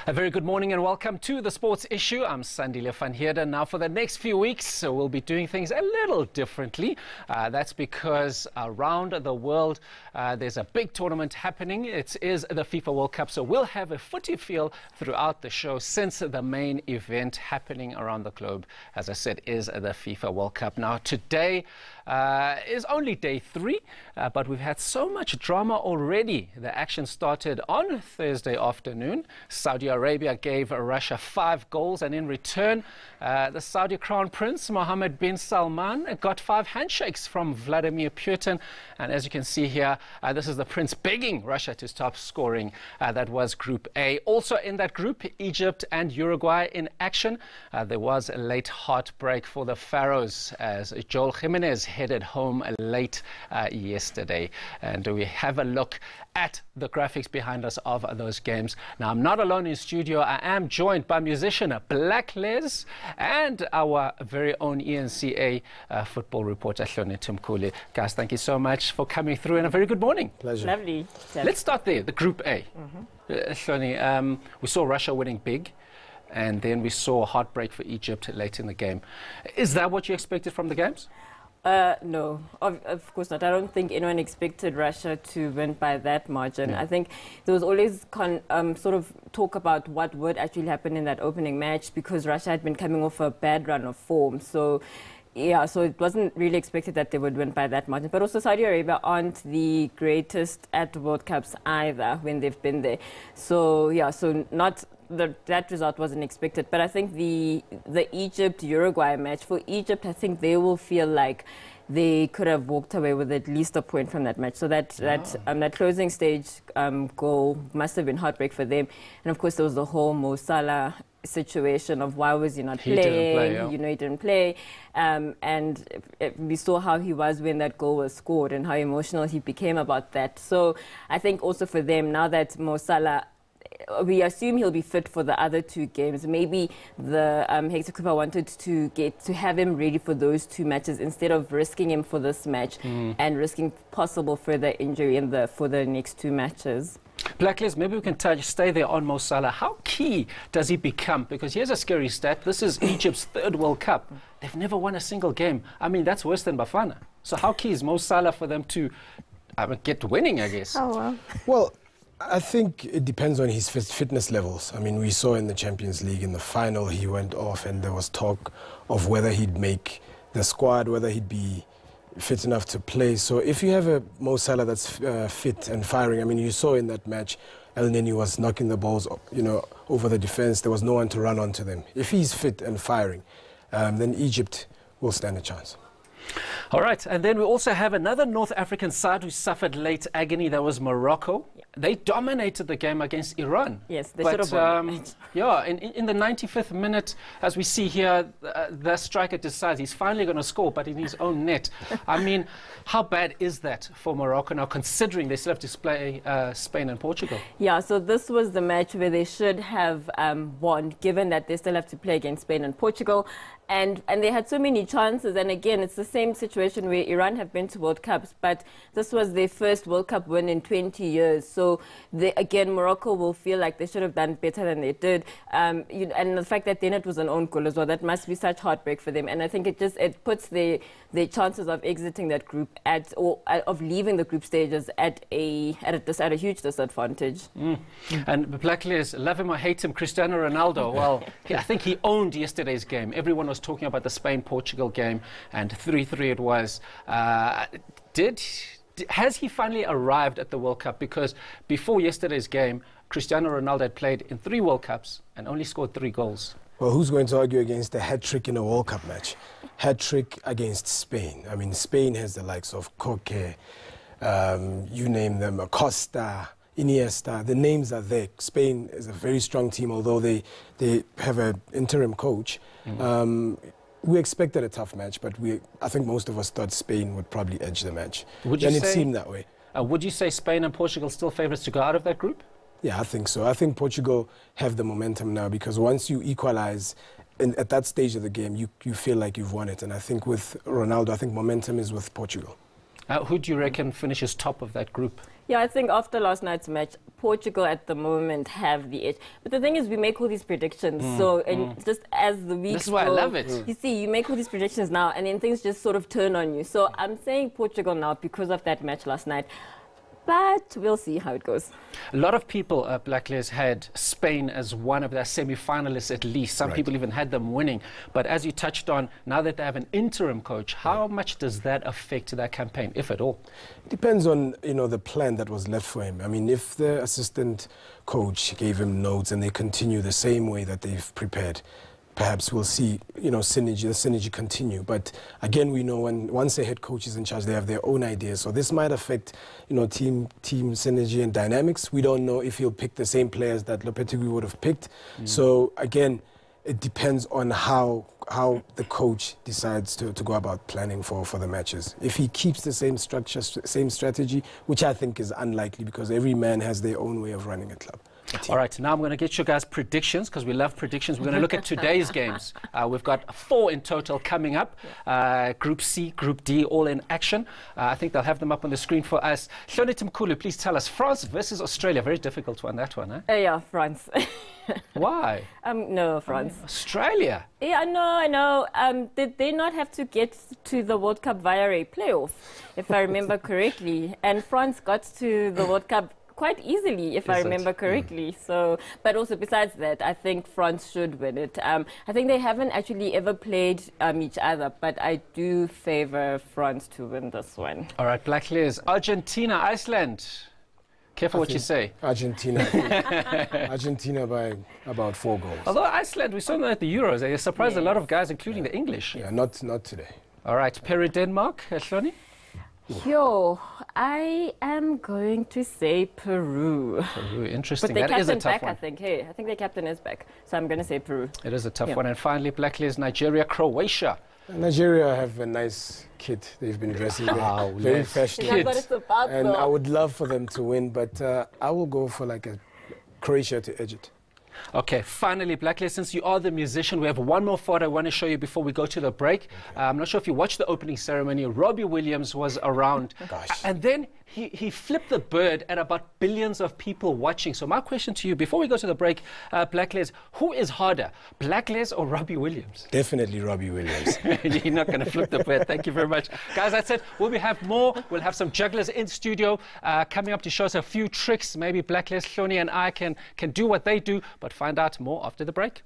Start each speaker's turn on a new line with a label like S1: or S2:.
S1: A very good morning and welcome to the Sports Issue. I'm Sandile van Heerden. Now for the next few weeks, we'll be doing things a little differently. That's because around the world, there's a big tournament happening. It is the FIFA World Cup, so we'll have a footy feel throughout the show since the main event happening around the globe, as I said, is the FIFA World Cup. Now today is only day 3, but we've had so much drama already. The action started on Thursday afternoon. Saudi Arabia gave Russia 5 goals, and in return, the Saudi Crown Prince Mohammed bin Salman got 5 handshakes from Vladimir Putin. And as you can see here, this is the Prince begging Russia to stop scoring. That was Group A. Also in that group, Egypt and Uruguay in action. There was a late heartbreak for the Pharaohs as Joel Jimenez headed home late yesterday. And we have a look at the graphics behind us of those games. Now, I'm not alone in studio. I am joined by musician Black Les and our very own ENCA football reporter, Hloni Tumkuli. Guys, thank you so much for coming through, and a very good morning.
S2: Pleasure.
S3: Lovely.
S1: Let's start there, the Group A. Hloni, we saw Russia winning big, and then we saw a heartbreak for Egypt late in the game. Is that what you expected from the games?
S3: No, of course not. I don't think anyone expected Russia to win by that margin. I think there was always sort of talk about what would actually happen in that opening match, because Russia had been coming off a bad run of form. So, yeah, so it wasn't really expected that they would win by that margin. But also Saudi Arabia aren't the greatest at World Cups either when they've been there. So, yeah, so not... that result wasn't expected, but I think the Egypt-Uruguay match, for Egypt, I think they will feel like they could have walked away with at least a point from that match. So that closing stage goal must have been heartbreak for them. And of course, there was the whole Mo Salah situation of why was he not playing?
S1: Didn't play, yeah.
S3: You know, he didn't play. And we saw how he was when that goal was scored and how emotional he became about that. So I think also for them, now that Mo Salah, we assume he'll be fit for the other 2 games. Maybe the Hector Cooper wanted to have him ready for those 2 matches instead of risking him for this match and risking possible further injury for the next 2 matches.
S1: Black Les, maybe we can stay there on Mo Salah. How key does he become? Because here's a scary stat. This is Egypt's 3rd World Cup. They've never won a single game. I mean, that's worse than Bafana. So how key is Mo Salah for them to get winning, I guess?
S2: Oh, well, I think it depends on his fitness levels. I mean, we saw in the Champions League in the final, he went off and there was talk of whether he'd make the squad, whether he'd be fit enough to play. So if you have a Mo Salah that's fit and firing, I mean, you saw in that match, El Neni was knocking the balls, you know, over the defense. There was no one to run onto them. If he's fit and firing, then Egypt will stand a chance.
S1: All right, and then we also have another North African side who suffered late agony. That was Morocco. Yeah. They dominated the game against Iran.
S3: Yes, they should have won.
S1: Yeah, in the 95th minute, as we see here, the striker decides he's finally going to score, but in his own net. I mean, how bad is that for Morocco now, considering they still have to play Spain and Portugal? Yeah,
S3: so this was the match where they should have won, given that they still have to play against Spain and Portugal. And they had so many chances, and again, it's the same situation where Iran have been to World Cups, but this was their first World Cup win in 20 years. So, again, Morocco will feel like they should have done better than they did. And the fact that then it was an own goal as well, that must be such heartbreak for them. And I think it puts their chances of exiting that group of leaving the group stages at a huge disadvantage.
S1: And Black Les, love him or hate him, Cristiano Ronaldo, well, I think he owned yesterday's game. Everyone was talking about the Spain-Portugal game, and 3-3 it was. Has he finally arrived at the World Cup? Because before yesterday's game, Cristiano Ronaldo had played in 3 World Cups and only scored 3 goals.
S2: Well, who's going to argue against a hat-trick in a World Cup match? Hat-trick against Spain. I mean, Spain has the likes of Koke, you name them, Acosta, Iniesta. The names are there. Spain is a very strong team, although they have an interim coach. We expected a tough match, but I think most of us thought Spain would probably edge the match. It seemed that way.
S1: Would you say Spain and Portugal still favourites to go out of that group?
S2: Yeah, I think so. I think Portugal have the momentum now, because once you equalize at that stage of the game, you feel like you've won it. And I think with Ronaldo, I think momentum is with Portugal.
S1: Who do you reckon finishes top of that group?
S3: Yeah, I think after last night's match, Portugal at the moment have the edge. But the thing is, we make all these predictions. Just as the weeks
S1: This is why I love it.
S3: You see, you make all these predictions now, and then things just sort of turn on you. So I'm saying Portugal now because of that match last night. But we'll see how it goes.
S1: A lot of people, Blacklayers, had Spain as one of their semi-finalists at least. Some people even had them winning. But as you touched on, now that they have an interim coach, how much does that affect their campaign, if at all?
S2: It depends on, the plan that was left for him. I mean, if the assistant coach gave him notes and they continue the same way that they've prepared, perhaps we'll see, the synergy continue. But again, we know once a head coach is in charge, they have their own ideas. So this might affect, team synergy and dynamics. We don't know if he'll pick the same players that Lopetegui would have picked. So again, it depends on how the coach decides to go about planning for the matches. If he keeps the same structure, same strategy, which I think is unlikely because every man has their own way of running a club.
S1: All right, now I'm going to get you guys predictions because we love predictions. We're going to look at today's games. We've got 4 in total coming up. Group C, Group D, all in action. I think they'll have them up on the screen for us. Hloni Mkhulu, please tell us. France versus Australia. Very difficult one, that one, huh?
S3: Yeah, France.
S1: Why?
S3: No, France.
S1: Australia?
S3: Yeah, I know. Did they not have to get to the World Cup via a playoff, if I remember correctly? And France got to the World Cup quite easily, if I remember correctly. So, but also besides that, I think France should win it. I think they haven't actually ever played each other, but I do favour France to win this one.
S1: All right, Blacklayers. Argentina, Iceland. Careful what you say.
S2: Argentina. Argentina by about 4 goals.
S1: Although Iceland, we saw them at the Euros. They surprised a lot of guys, including the English.
S2: Yeah, not today.
S1: All right, Peru, Denmark. Hloni?
S3: I am going to say Peru.
S1: Peru, interesting.
S3: But their
S1: that is a tough
S3: back,
S1: one.
S3: I think. Hey, I think their captain is back. So I'm going to say Peru.
S1: It is a tough one. And finally, Blacklayers, Nigeria, Croatia.
S2: Nigeria have a nice kit they've been dressing there. Very fashionable.
S3: That's what it's about,
S2: And
S3: though.
S2: I would love for them to win, but I will go for like a Croatia to edge it.
S1: Okay, finally, Blacklayers, since you are the musician, we have one more photo I want to show you before we go to the break. I'm not sure if you watched the opening ceremony. Robbie Williams was around. And then he flipped the bird at about billions of people watching. So my question to you, before we go to the break, Blacklayers, who is harder, Blacklayers or Robbie Williams?
S2: Definitely Robbie Williams.
S1: You're not going to flip the bird. Thank you very much. Guys, that's it. We'll have more. We'll have some jugglers in studio coming up to show us a few tricks. Maybe Blacklayers, Hloni and I can do what they do, but find out more after the break.